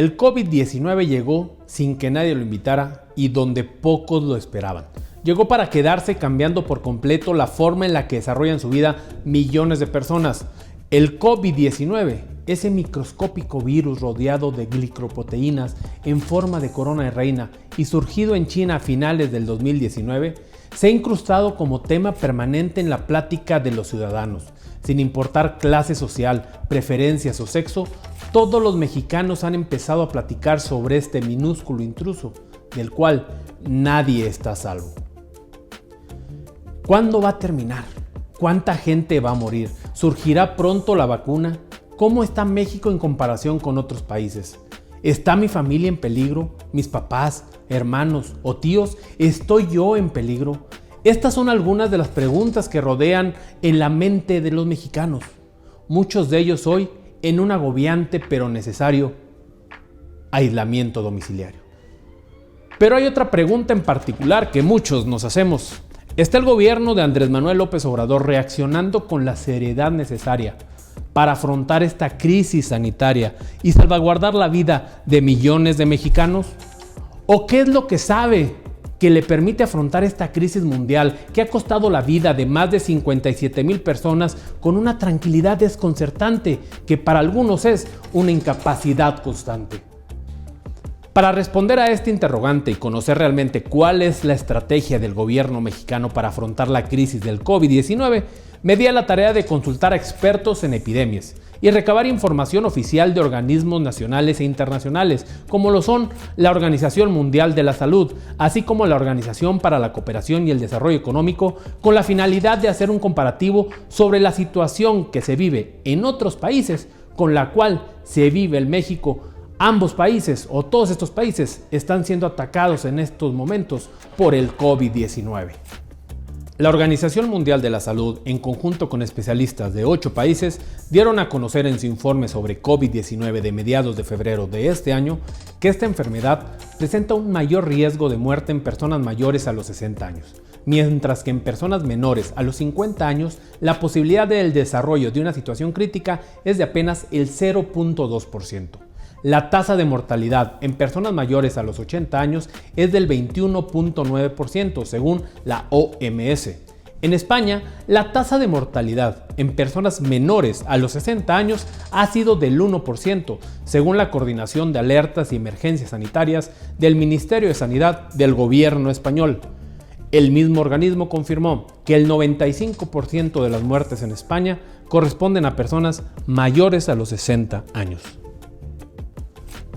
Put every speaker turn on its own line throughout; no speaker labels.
El COVID-19 llegó sin que nadie lo invitara y donde pocos lo esperaban. Llegó para quedarse, cambiando por completo la forma en la que desarrollan su vida millones de personas. El COVID-19, ese microscópico virus rodeado de glicoproteínas en forma de corona de reina y surgido en China a finales del 2019, se ha incrustado como tema permanente en la plática de los ciudadanos. Sin importar clase social, preferencias o sexo, todos los mexicanos han empezado a platicar sobre este minúsculo intruso, del cual nadie está a salvo. ¿Cuándo va a terminar? ¿Cuánta gente va a morir? ¿Surgirá pronto la vacuna? ¿Cómo está México en comparación con otros países? ¿Está mi familia en peligro? ¿Mis papás, hermanos o tíos? ¿Estoy yo en peligro? Estas son algunas de las preguntas que rodean en la mente de los mexicanos. Muchos de ellos hoy en un agobiante pero necesario aislamiento domiciliario. Pero hay otra pregunta en particular que muchos nos hacemos. ¿Está el gobierno de Andrés Manuel López Obrador reaccionando con la seriedad necesaria para afrontar esta crisis sanitaria y salvaguardar la vida de millones de mexicanos? ¿O qué es lo que sabe que le permite afrontar esta crisis mundial que ha costado la vida de más de 57,000 personas con una tranquilidad desconcertante que para algunos es una incapacidad constante? Para responder a este interrogante y conocer realmente cuál es la estrategia del gobierno mexicano para afrontar la crisis del COVID-19, me di a la tarea de consultar a expertos en epidemias y recabar información oficial de organismos nacionales e internacionales, como lo son la Organización Mundial de la Salud, así como la Organización para la Cooperación y el Desarrollo Económico, con la finalidad de hacer un comparativo sobre la situación que se vive en otros países con la cual se vive en México. Ambos países o todos estos países están siendo atacados en estos momentos por el COVID-19. La Organización Mundial de la Salud, en conjunto con especialistas de 8 países, dieron a conocer en su informe sobre COVID-19 de mediados de febrero de este año que esta enfermedad presenta un mayor riesgo de muerte en personas mayores a los 60 años, mientras que en personas menores a los 50 años la posibilidad del desarrollo de una situación crítica es de apenas el 0.2%. La tasa de mortalidad en personas mayores a los 80 años es del 21.9% según la OMS. En España, la tasa de mortalidad en personas menores a los 60 años ha sido del 1%, según la Coordinación de Alertas y Emergencias Sanitarias del Ministerio de Sanidad del Gobierno español. El mismo organismo confirmó que el 95% de las muertes en España corresponden a personas mayores a los 60 años.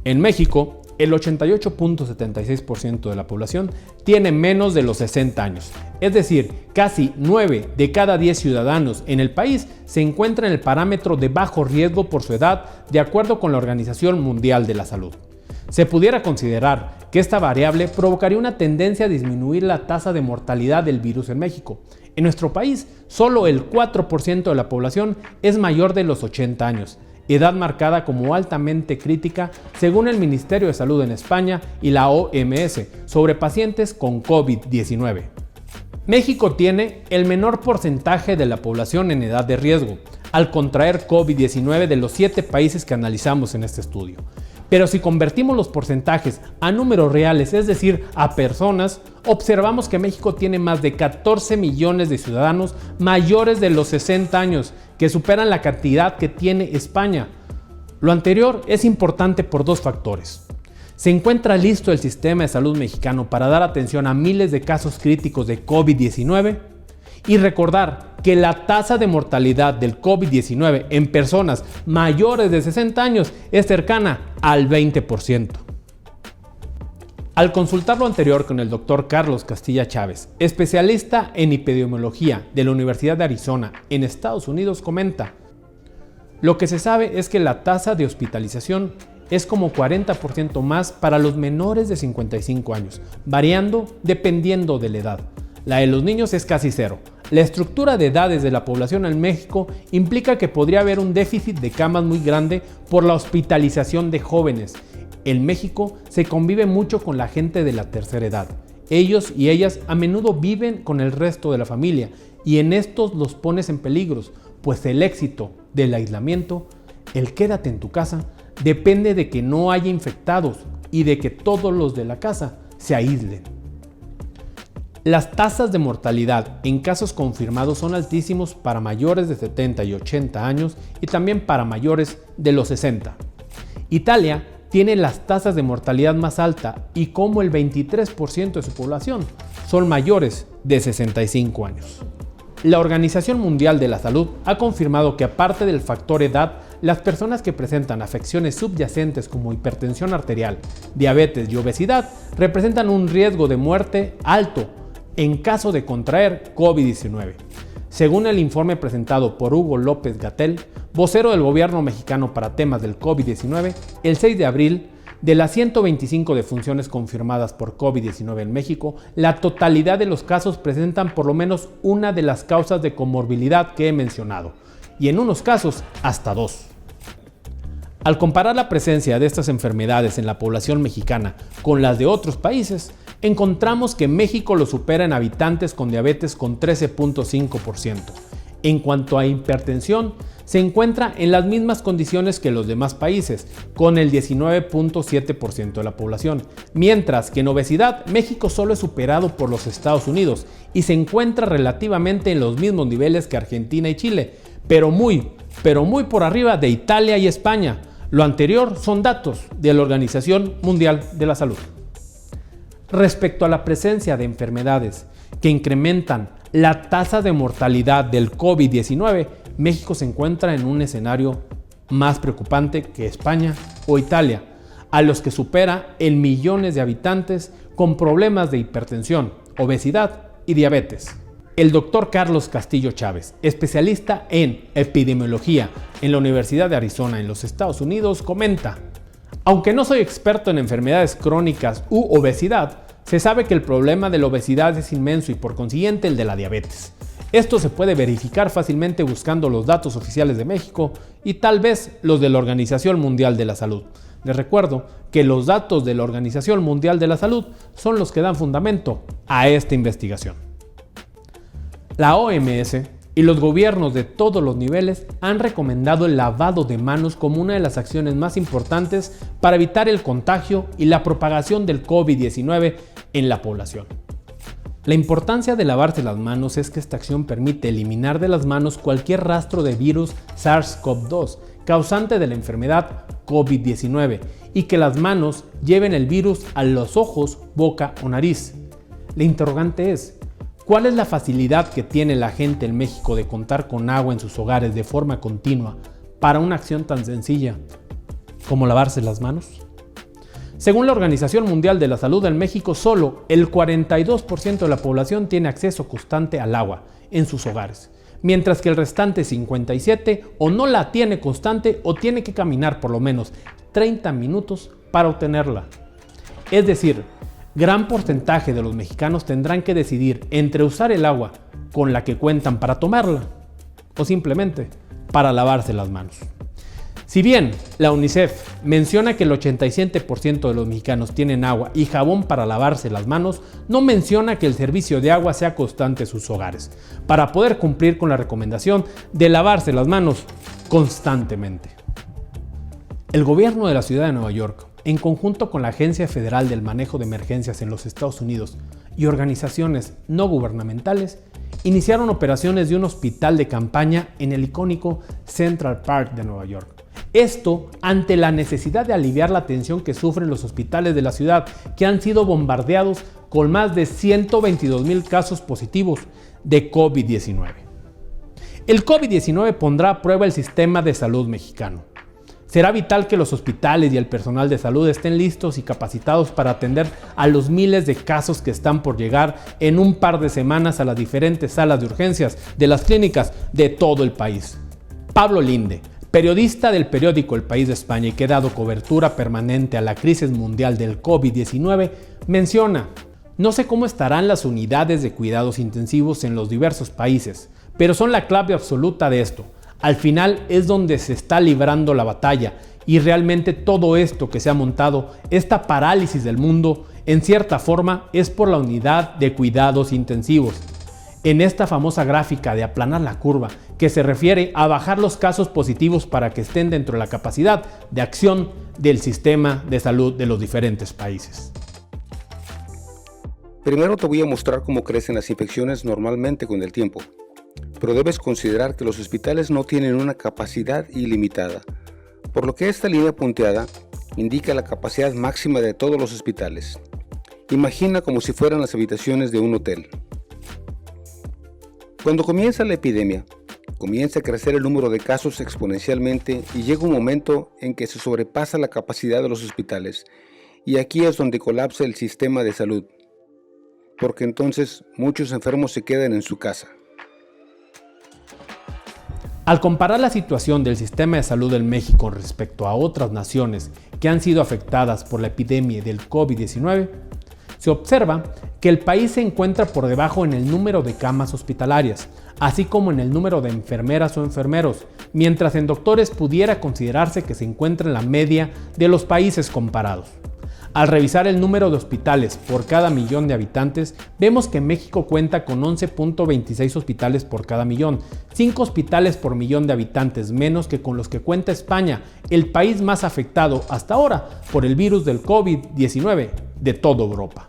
En México, el 88.76% de la población tiene menos de los 60 años, es decir, casi 9 de cada 10 ciudadanos en el país se encuentran en el parámetro de bajo riesgo por su edad, de acuerdo con la Organización Mundial de la Salud. Se pudiera considerar que esta variable provocaría una tendencia a disminuir la tasa de mortalidad del virus en México. En nuestro país, solo el 4% de la población es mayor de los 80 años, edad marcada como altamente crítica según el Ministerio de Salud en España y la OMS sobre pacientes con COVID-19. México tiene el menor porcentaje de la población en edad de riesgo al contraer COVID-19 de los 7 países que analizamos en este estudio. Pero si convertimos los porcentajes a números reales, es decir, a personas, observamos que México tiene más de 14 millones de ciudadanos mayores de los 60 años, que superan la cantidad que tiene España. Lo anterior es importante por 2 factores. ¿Se encuentra listo el sistema de salud mexicano para dar atención a miles de casos críticos de COVID-19? Y recordar que la tasa de mortalidad del COVID-19 en personas mayores de 60 años es cercana al 20%. Al consultar lo anterior con el Dr. Carlos Castilla Chávez, especialista en epidemiología de la Universidad de Arizona en Estados Unidos, comenta: lo que se sabe es que la tasa de hospitalización es como 40% más para los menores de 55 años, variando dependiendo de la edad. La de los niños es casi cero. La estructura de edades de la población en México implica que podría haber un déficit de camas muy grande por la hospitalización de jóvenes. En México se convive mucho con la gente de la tercera edad. Ellos y ellas a menudo viven con el resto de la familia y en estos los pones en peligro, pues el éxito del aislamiento, el quédate en tu casa, depende de que no haya infectados y de que todos los de la casa se aíslen. Las tasas de mortalidad en casos confirmados son altísimos para mayores de 70 y 80 años y también para mayores de los 60. Italia tiene las tasas de mortalidad más altas y como el 23% de su población son mayores de 65 años. La Organización Mundial de la Salud ha confirmado que aparte del factor edad, las personas que presentan afecciones subyacentes como hipertensión arterial, diabetes y obesidad representan un riesgo de muerte alto en caso de contraer COVID-19. Según el informe presentado por Hugo López-Gatell, vocero del gobierno mexicano para temas del COVID-19, el 6 de abril, de las 125 defunciones confirmadas por COVID-19 en México, la totalidad de los casos presentan por lo menos una de las causas de comorbilidad que he mencionado, y en unos casos hasta dos. Al comparar la presencia de estas enfermedades en la población mexicana con las de otros países, encontramos que México lo supera en habitantes con diabetes con 13.5%. En cuanto a hipertensión, se encuentra en las mismas condiciones que los demás países, con el 19.7% de la población, mientras que en obesidad México solo es superado por los Estados Unidos y se encuentra relativamente en los mismos niveles que Argentina y Chile, pero muy por arriba de Italia y España. Lo anterior son datos de la Organización Mundial de la Salud. Respecto a la presencia de enfermedades que incrementan la tasa de mortalidad del COVID-19, México se encuentra en un escenario más preocupante que España o Italia, a los que supera en millones de habitantes con problemas de hipertensión, obesidad y diabetes. El doctor Carlos Castillo Chávez, especialista en epidemiología en la Universidad de Arizona en los Estados Unidos, comenta: aunque no soy experto en enfermedades crónicas u obesidad, se sabe que el problema de la obesidad es inmenso y por consiguiente el de la diabetes. Esto se puede verificar fácilmente buscando los datos oficiales de México y tal vez los de la Organización Mundial de la Salud. Les recuerdo que los datos de la Organización Mundial de la Salud son los que dan fundamento a esta investigación. La OMS y los gobiernos de todos los niveles han recomendado el lavado de manos como una de las acciones más importantes para evitar el contagio y la propagación del COVID-19 en la población. La importancia de lavarse las manos es que esta acción permite eliminar de las manos cualquier rastro de virus SARS-CoV-2, causante de la enfermedad COVID-19, y que las manos lleven el virus a los ojos, boca o nariz. La interrogante es: ¿cuál es la facilidad que tiene la gente en México de contar con agua en sus hogares de forma continua para una acción tan sencilla como lavarse las manos? Según la Organización Mundial de la Salud, en México solo el 42% de la población tiene acceso constante al agua en sus hogares, mientras que el restante 57% o no la tiene constante o tiene que caminar por lo menos 30 minutos para obtenerla. Es decir, gran porcentaje de los mexicanos tendrán que decidir entre usar el agua con la que cuentan para tomarla o simplemente para lavarse las manos. Si bien la UNICEF menciona que el 87% de los mexicanos tienen agua y jabón para lavarse las manos, no menciona que el servicio de agua sea constante en sus hogares, para poder cumplir con la recomendación de lavarse las manos constantemente. El gobierno de la ciudad de Nueva York, en conjunto con la Agencia Federal del Manejo de Emergencias en los Estados Unidos y organizaciones no gubernamentales, iniciaron operaciones de un hospital de campaña en el icónico Central Park de Nueva York. Esto ante la necesidad de aliviar la tensión que sufren los hospitales de la ciudad, que han sido bombardeados con más de 122,000 casos positivos de COVID-19. El COVID-19 pondrá a prueba el sistema de salud mexicano. Será vital que los hospitales y el personal de salud estén listos y capacitados para atender a los miles de casos que están por llegar en un par de semanas a las diferentes salas de urgencias de las clínicas de todo el país. Pablo Linde, periodista del periódico El País de España y que ha dado cobertura permanente a la crisis mundial del COVID-19, menciona: no sé cómo estarán las unidades de cuidados intensivos en los diversos países, pero son la clave absoluta de esto. Al final es donde se está librando la batalla y realmente todo esto que se ha montado, esta parálisis del mundo, en cierta forma es por la unidad de cuidados intensivos. en esta famosa gráfica de aplanar la curva, que se refiere a bajar los casos positivos para que estén dentro de la capacidad de acción del sistema de salud de los diferentes países.
Primero te voy a mostrar cómo crecen las infecciones normalmente con el tiempo, pero debes considerar que los hospitales no tienen una capacidad ilimitada, por lo que esta línea punteada indica la capacidad máxima de todos los hospitales. Imagina como si fueran las habitaciones de un hotel. Cuando comienza la epidemia, comienza a crecer el número de casos exponencialmente y llega un momento en que se sobrepasa la capacidad de los hospitales, y aquí es donde colapsa el sistema de salud, porque entonces muchos enfermos se quedan en su casa.
Al comparar la situación del sistema de salud en México respecto a otras naciones que han sido afectadas por la epidemia del COVID-19, se observa que el país se encuentra por debajo en el número de camas hospitalarias, así como en el número de enfermeras o enfermeros, mientras en doctores pudiera considerarse que se encuentra en la media de los países comparados. Al revisar el número de hospitales por cada millón de habitantes, vemos que México cuenta con 11.26 hospitales por cada millón, 5 hospitales por millón de habitantes menos que con los que cuenta España, el país más afectado hasta ahora por el virus del COVID-19 de toda Europa.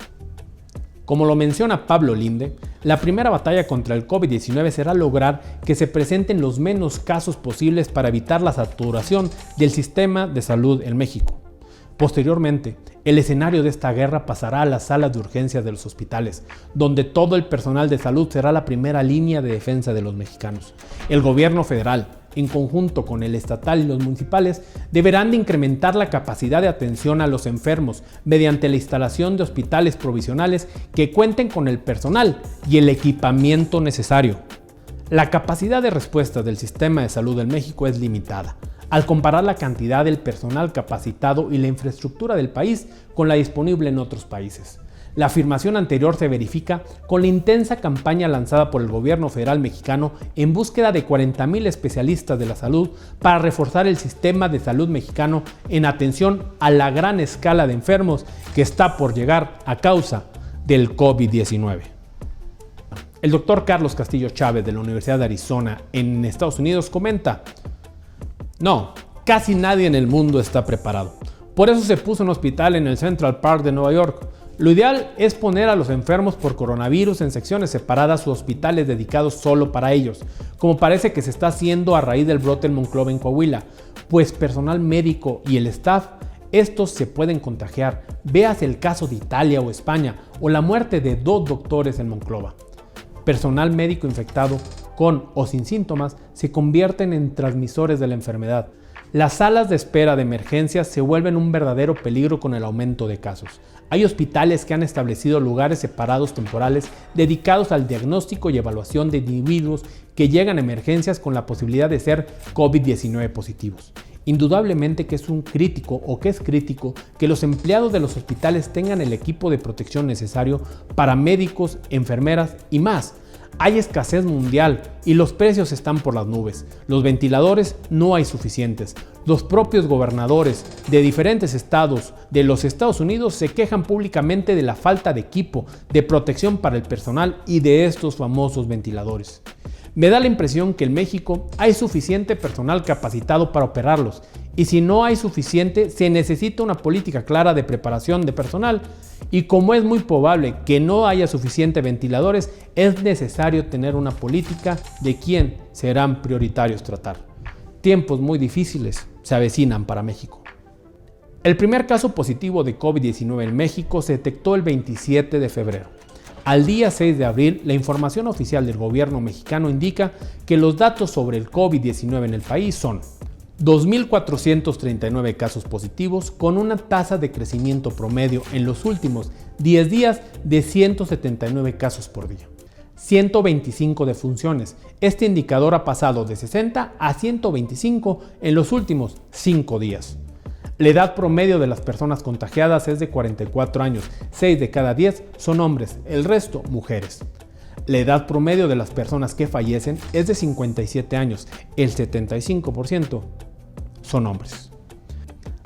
Como lo menciona Pablo Linde, la primera batalla contra el COVID-19 será lograr que se presenten los menos casos posibles para evitar la saturación del sistema de salud en México. Posteriormente, el escenario de esta guerra pasará a las salas de urgencias de los hospitales, donde todo el personal de salud será la primera línea de defensa de los mexicanos. El gobierno federal, en conjunto con el estatal y los municipales, deberán de incrementar la capacidad de atención a los enfermos mediante la instalación de hospitales provisionales que cuenten con el personal y el equipamiento necesario. La capacidad de respuesta del sistema de salud en México es limitada, al comparar la cantidad del personal capacitado y la infraestructura del país con la disponible en otros países. La afirmación anterior se verifica con la intensa campaña lanzada por el gobierno federal mexicano en búsqueda de 40,000 especialistas de la salud para reforzar el sistema de salud mexicano en atención a la gran escala de enfermos que está por llegar a causa del COVID-19. El doctor Carlos Castillo Chávez de la Universidad de Arizona en Estados Unidos comenta: no, casi nadie en el mundo está preparado. Por eso se puso un hospital en el Central Park de Nueva York. Lo ideal es poner a los enfermos por coronavirus en secciones separadas o hospitales dedicados solo para ellos, como parece que se está haciendo a raíz del brote en Monclova, en Coahuila, pues personal médico y el staff, estos se pueden contagiar. Véase el caso de Italia o España, o la muerte de 2 doctores en Monclova. Personal médico infectado con o sin síntomas se convierten en transmisores de la enfermedad. Las salas de espera de emergencias se vuelven un verdadero peligro con el aumento de casos. Hay hospitales que han establecido lugares separados temporales dedicados al diagnóstico y evaluación de individuos que llegan a emergencias con la posibilidad de ser COVID-19 positivos. Indudablemente que es crítico que los empleados de los hospitales tengan el equipo de protección necesario para médicos, enfermeras y más. Hay escasez mundial y los precios están por las nubes. Los ventiladores no hay suficientes. Los propios gobernadores de diferentes estados de los Estados Unidos se quejan públicamente de la falta de equipo de protección para el personal y de estos famosos ventiladores. Me da la impresión que en México hay suficiente personal capacitado para operarlos, y si no hay suficiente, se necesita una política clara de preparación de personal, y como es muy probable que no haya suficientes ventiladores, es necesario tener una política de quién serán prioritarios tratar. Tiempos muy difíciles se avecinan para México. El primer caso positivo de COVID-19 en México se detectó el 27 de febrero. Al día 6 de abril, la información oficial del gobierno mexicano indica que los datos sobre el COVID-19 en el país son 2.439 casos positivos, con una tasa de crecimiento promedio en los últimos 10 días de 179 casos por día. 125 defunciones. Este indicador ha pasado de 60 a 125 en los últimos 5 días. La edad promedio de las personas contagiadas es de 44 años, 6 de cada 10 son hombres, el resto mujeres. La edad promedio de las personas que fallecen es de 57 años, el 75% son hombres.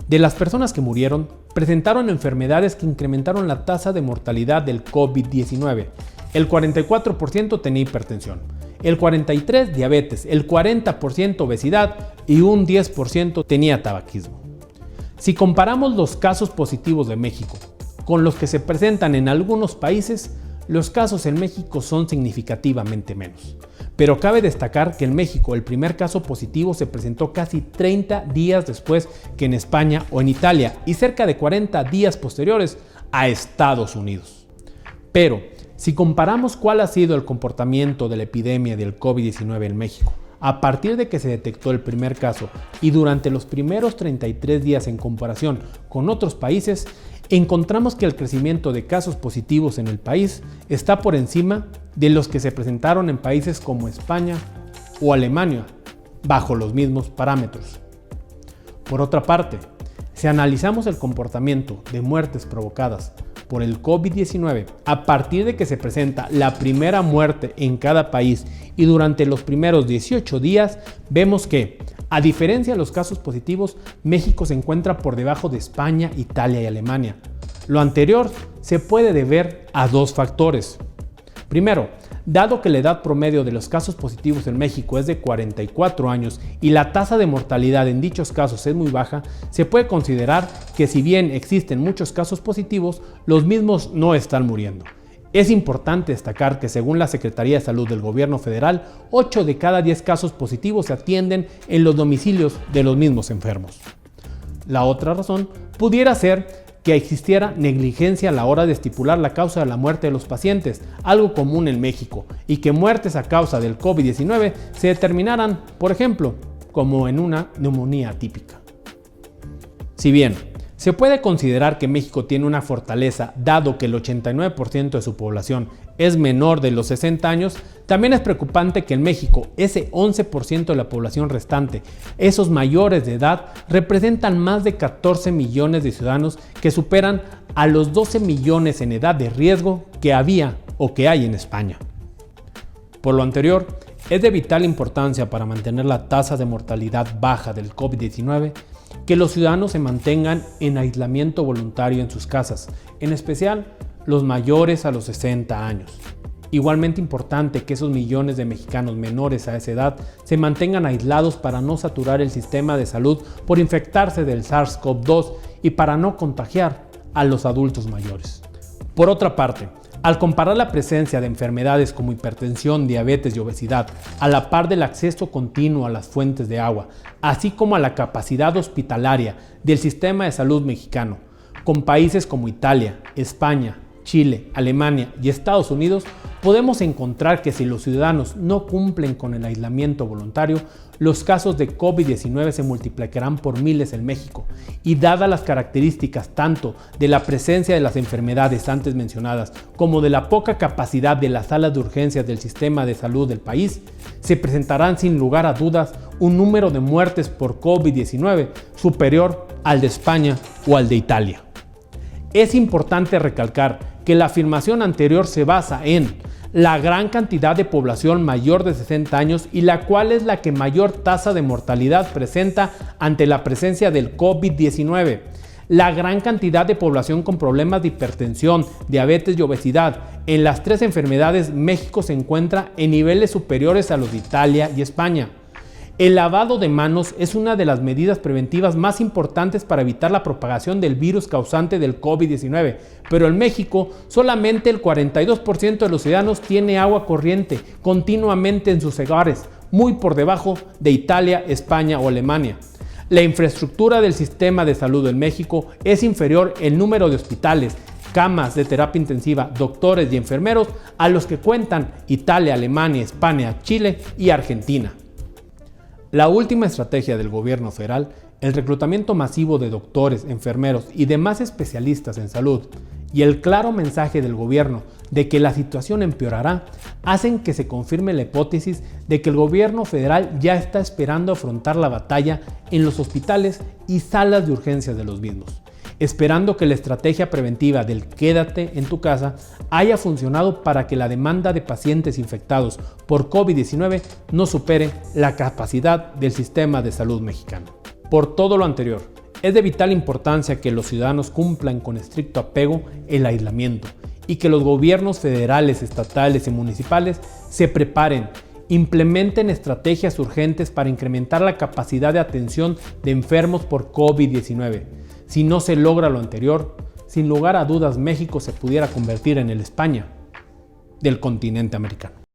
De las personas que murieron, presentaron enfermedades que incrementaron la tasa de mortalidad del COVID-19. el 44% tenía hipertensión, el 43% diabetes, el 40% obesidad y un 10% tenía tabaquismo. Si comparamos los casos positivos de México con los que se presentan en algunos países, los casos en México son significativamente menos. Pero cabe destacar que en México el primer caso positivo se presentó casi 30 días después que en España o en Italia y cerca de 40 días posteriores a Estados Unidos. Pero si comparamos cuál ha sido el comportamiento de la epidemia del COVID-19 en México a partir de que se detectó el primer caso y durante los primeros 33 días en comparación con otros países, encontramos que el crecimiento de casos positivos en el país está por encima de los que se presentaron en países como España o Alemania, bajo los mismos parámetros. Por otra parte, si analizamos el comportamiento de muertes provocadas por el COVID-19 a partir de que se presenta la primera muerte en cada país y durante los primeros 18 días, vemos que, a diferencia de los casos positivos, México se encuentra por debajo de España, Italia y Alemania. Lo anterior se puede deber a dos factores. Primero, dado que la edad promedio de los casos positivos en México es de 44 años y la tasa de mortalidad en dichos casos es muy baja, se puede considerar que si bien existen muchos casos positivos, los mismos no están muriendo. Es importante destacar que según la Secretaría de Salud del Gobierno Federal, 8 de cada 10 casos positivos se atienden en los domicilios de los mismos enfermos. La otra razón pudiera ser que existiera negligencia a la hora de estipular la causa de la muerte de los pacientes, algo común en México, y que muertes a causa del COVID-19 se determinaran, por ejemplo, como en una neumonía atípica. Si bien se puede considerar que México tiene una fortaleza dado que el 89% de su población es menor de los 60 años, también es preocupante que en México ese 11% de la población restante, esos mayores de edad, representan más de 14 millones de ciudadanos que superan a los 12 millones en edad de riesgo que había o que hay en España. Por lo anterior, es de vital importancia para mantener la tasa de mortalidad baja del COVID-19 que los ciudadanos se mantengan en aislamiento voluntario en sus casas, en especial los mayores a los 60 años. Igualmente importante que esos millones de mexicanos menores a esa edad se mantengan aislados para no saturar el sistema de salud por infectarse del SARS-CoV-2 y para no contagiar a los adultos mayores. Por otra parte, al comparar la presencia de enfermedades como hipertensión, diabetes y obesidad, a la par del acceso continuo a las fuentes de agua, así como a la capacidad hospitalaria del sistema de salud mexicano, con países como Italia, España, Chile, Alemania y Estados Unidos, podemos encontrar que si los ciudadanos no cumplen con el aislamiento voluntario, los casos de COVID-19 se multiplicarán por miles en México. Y dadas las características tanto de la presencia de las enfermedades antes mencionadas como de la poca capacidad de las salas de urgencias del sistema de salud del país, se presentarán sin lugar a dudas un número de muertes por COVID-19 superior al de España o al de Italia. Es importante recalcar que la afirmación anterior se basa en la gran cantidad de población mayor de 60 años y la cual es la que mayor tasa de mortalidad presenta ante la presencia del COVID-19. La gran cantidad de población con problemas de hipertensión, diabetes y obesidad. En las tres enfermedades, México se encuentra en niveles superiores a los de Italia y España. El lavado de manos es una de las medidas preventivas más importantes para evitar la propagación del virus causante del COVID-19, pero en México solamente el 42% de los ciudadanos tiene agua corriente continuamente en sus hogares, muy por debajo de Italia, España o Alemania. La infraestructura del sistema de salud en México es inferior en número de hospitales, camas de terapia intensiva, doctores y enfermeros a los que cuentan Italia, Alemania, España, Chile y Argentina. La última estrategia del gobierno federal, el reclutamiento masivo de doctores, enfermeros y demás especialistas en salud y el claro mensaje del gobierno de que la situación empeorará, hacen que se confirme la hipótesis de que el gobierno federal ya está esperando afrontar la batalla en los hospitales y salas de urgencias de los mismos, esperando que la estrategia preventiva del quédate en tu casa haya funcionado para que la demanda de pacientes infectados por COVID-19 no supere la capacidad del sistema de salud mexicano. Por todo lo anterior, es de vital importancia que los ciudadanos cumplan con estricto apego el aislamiento y que los gobiernos federales, estatales y municipales se preparen, implementen estrategias urgentes para incrementar la capacidad de atención de enfermos por COVID-19. Si no se logra lo anterior, sin lugar a dudas México se pudiera convertir en el España del continente americano.